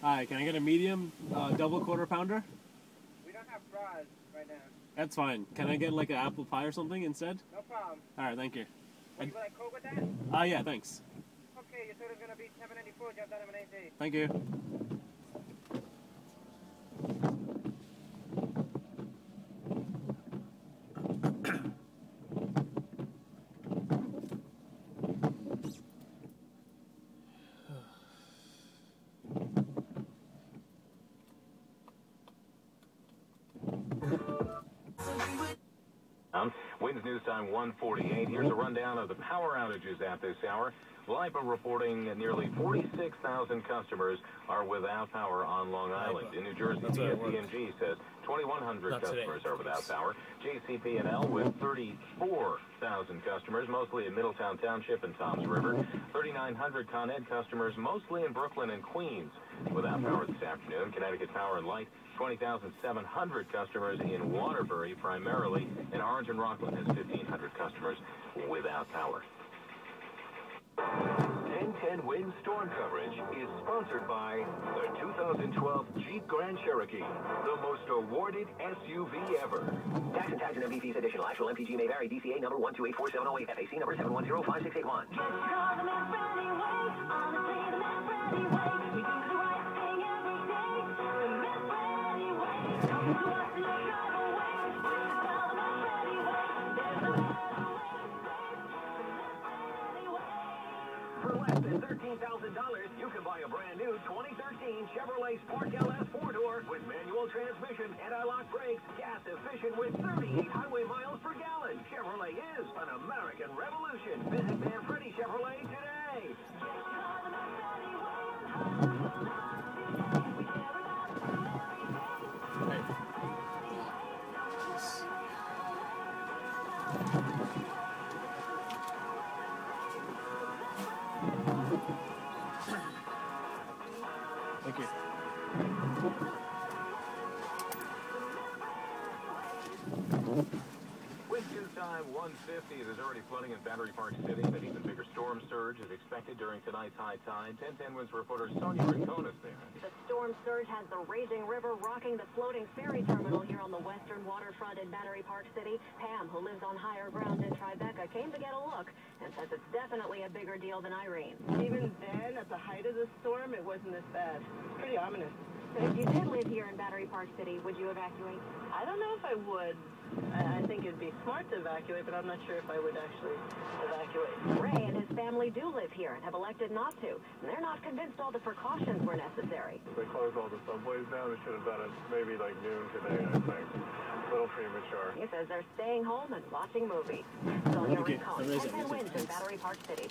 Hi, can I get a medium double quarter pounder? We don't have fries right now. That's fine. Can I get like an apple pie or something instead? No problem. Alright, thank you. Would you like Coke with that? Yeah, thanks. Okay, your soda's gonna be $7.94. Drop that M&A. Thank you. Winds News Time 148. Here's a rundown of the power outages at this hour. LIPA reporting nearly 46,000 customers are without power on Long Island. In New Jersey, PSE&G says 2,100 customers are without power. JCP&L with 34,000 customers, mostly in Middletown Township and Toms River. 3,900 Con Ed customers, mostly in Brooklyn and Queens, without power this afternoon. Connecticut Power and Light, 20,700 customers in Waterbury primarily, and Orange and Rockland has 1,500 customers without power. 1010 Wind storm coverage is sponsored by the 2012 Jeep Grand Cherokee, the most awarded SUV ever. Tax and tags and MV fees additional. Actual MPG may vary. DCA number 1284708. FAC number 7105681. For less than $13,000, you can buy a brand new 2013 Chevrolet Spark LS 4-door with manual transmission, anti-lock brakes, gas efficient with 38 highway miles per gallon. Chevrolet is an American revolution. Visit Manfredi Chevrolet today. Thank you. Wind News Time 150. There's already flooding in Battery Park City. An even bigger storm surge is expected during tonight's high tide. 1010 Winds reporter Sonia Rincones there. The storm surge has the raging river rocking the floating ferry terminal here on the western waterfront in Battery Park City. Pam, who lives on higher ground in Tribeca, came to get a look and says it's definitely a bigger deal than Irene. Even then, at the height of the storm, it wasn't this bad. It's pretty ominous. So if you did live here in Battery Park City, would you evacuate? I don't know if I would. I think it'd be smart to evacuate, but I'm not sure if I would actually evacuate. Ray and his family do live here and have elected not to. And they're not convinced all the precautions were necessary. They closed all the subways down. They should have done it maybe like noon today, I think. A little premature. He says they're staying home and watching movies. Sonia Rincon, 10 Wins in Battery Park City.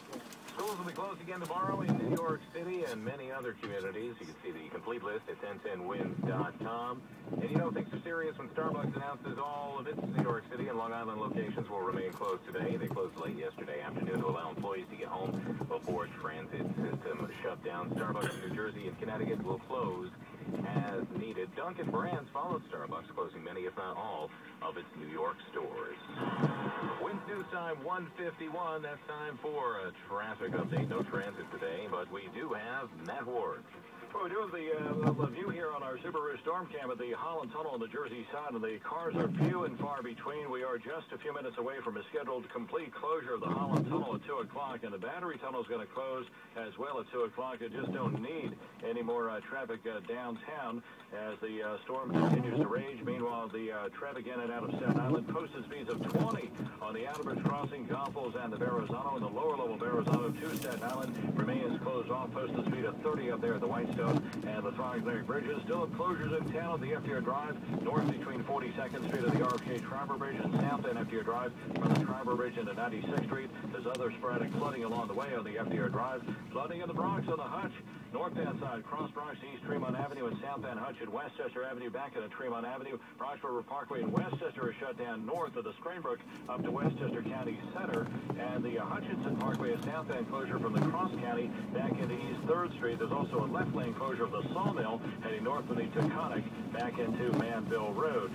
Schools will be closed again tomorrow in New York City and many other communities. You can see the complete list at 1010wins.com. And you know things are serious when Starbucks announces all of its New York City and Long Island locations will remain closed today. They closed late yesterday afternoon to allow employees to get home before transit system shut down. Starbucks in New Jersey and Connecticut will close as needed. Dunkin' Brands followed Starbucks, closing many, if not all, of its New York stores. Winds News Time 1:51. That's time for a traffic update. No transit today, but we do have Matt Ward. Well, we're doing the view here on our Subaru Storm Cam at the Holland Tunnel on the Jersey side, and the cars are few and far between. We are just a few minutes away from a scheduled complete closure of the Holland Tunnel at 2 o'clock, and the Battery Tunnel is going to close as well at 2 o'clock. You just don't need any more traffic downtown as the storm continues to rage. Meanwhile, the traffic in and out of Staten Island posted speeds of 20 on the Outerbridge Crossing, Gompels, and the Verrazano. And the lower level Verrazano to Staten Island remains closed off. Posted speed of 30 up there at the Whitestone and the Frogneck Bridges. Still have closures in town on the FDR Drive, north between 42nd Street and the RFK Tribal Bridge, and south end FDR Drive from the Tribal Bridge into 96th Street. There's other sporadic flooding along the way on the FDR Drive. Flooding in the Bronx on the Hutch. North-end side, Cross Bronx, East Tremont Avenue, and south-end Hutch and Westchester Avenue back into Tremont Avenue. Bronx River Parkway in Westchester is shut down north of the Springbrook up to Westchester County Center. And the Hutchinson Parkway is south-end closure from the Cross County back into East 3rd Street. There's also a left-lane closure of the Sawmill heading north from the Taconic back into Manville Road.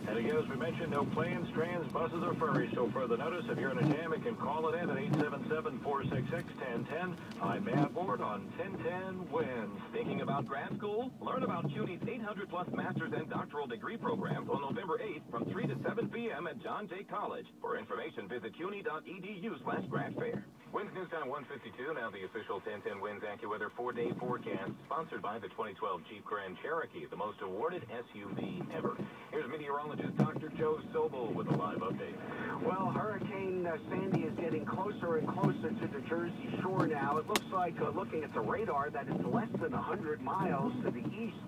And again, as we mentioned, no planes, trains, buses, or ferries. So further notice, if you're in a jam, you can call it in at 877-466-1010. I'm Matt Ward on 1010 Wins. Thinking about grad school? Learn about CUNY's 800-plus master's and doctoral degree programs on November 8th from 3 to 7 p.m. at John Jay College. For information, visit cuny.edu/grad-fair. Winds News Time 152. Now the official 1010 Winds AccuWeather 4-day forecast, sponsored by the 2012 Jeep Grand Cherokee, the most awarded SUV ever. Here's meteorologist Dr. Joe Sobel with a live update. Well, Hurricane Sandy is getting closer and closer to the Jersey Shore now. It looks like, looking at the radar, that it's less than 100 miles to the east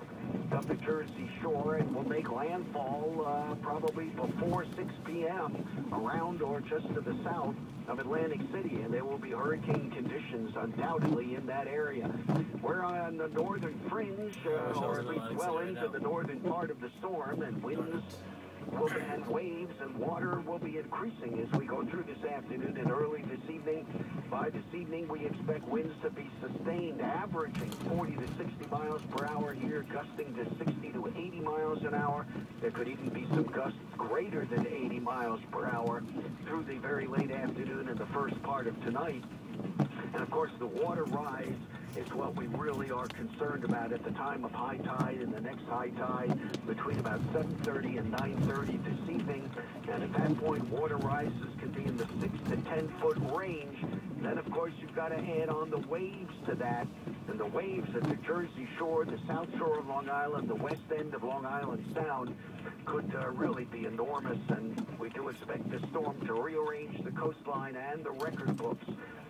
of the Jersey Shore and will make landfall probably before 6 p.m. around or just to the south of Atlantic City, and there will be hurricane conditions undoubtedly in that area. We're on the northern fringe, or at least well into the northern part of the storm, and winds and waves and water will be increasing as we go through this afternoon and early this evening. By this evening, we expect winds to be sustained, averaging 40 to 60 miles per hour here, gusting to 60 to 80 miles an hour. There could even be some gusts greater than 80 miles per hour through the very late afternoon and the first part of tonight. And of course, the water rise is what we really are concerned about at the time of high tide and the next high tide between about 7:30 and 9:30 this evening. And at that point, water rises can be in the 6 to 10 foot range. Then, of course, you've got to add on the waves to that. And the waves at the Jersey Shore, the South Shore of Long Island, the west end of Long Island Sound could really be enormous. And we do expect the storm to rearrange the coastline and the record books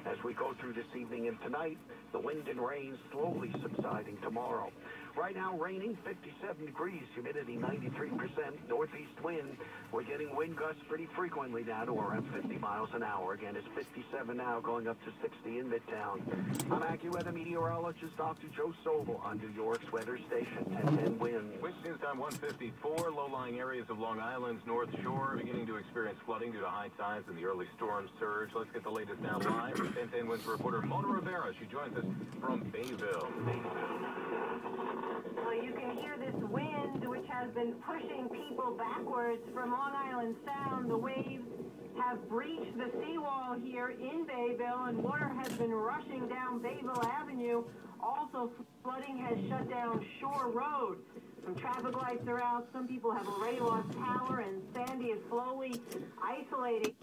as we go through this evening and tonight. The wind and rain slowly subsiding tomorrow. Right now, raining, 57 degrees, humidity 93%, northeast wind. We're getting wind gusts pretty frequently now to around 50 miles an hour. Again, it's 57 now, going up to 60 in Midtown. I'm AccuWeather meteorologist Dr. Joe Sobel on New York's weather station, 1010 Winds. Winds News Time 154. Low-lying areas of Long Island's North Shore beginning to experience flooding due to high tides and the early storm surge. Let's get the latest now live with 1010 Winds reporter Mona Rivera. She joins us from Bayville. Well, you can hear this wind, which has been pushing people backwards from Long Island Sound. The waves have breached the seawall here in Bayville, and water has been rushing down Bayville Avenue. Also, flooding has shut down Shore Road. Some traffic lights are out. Some people have already lost power, and Sandy is slowly isolating.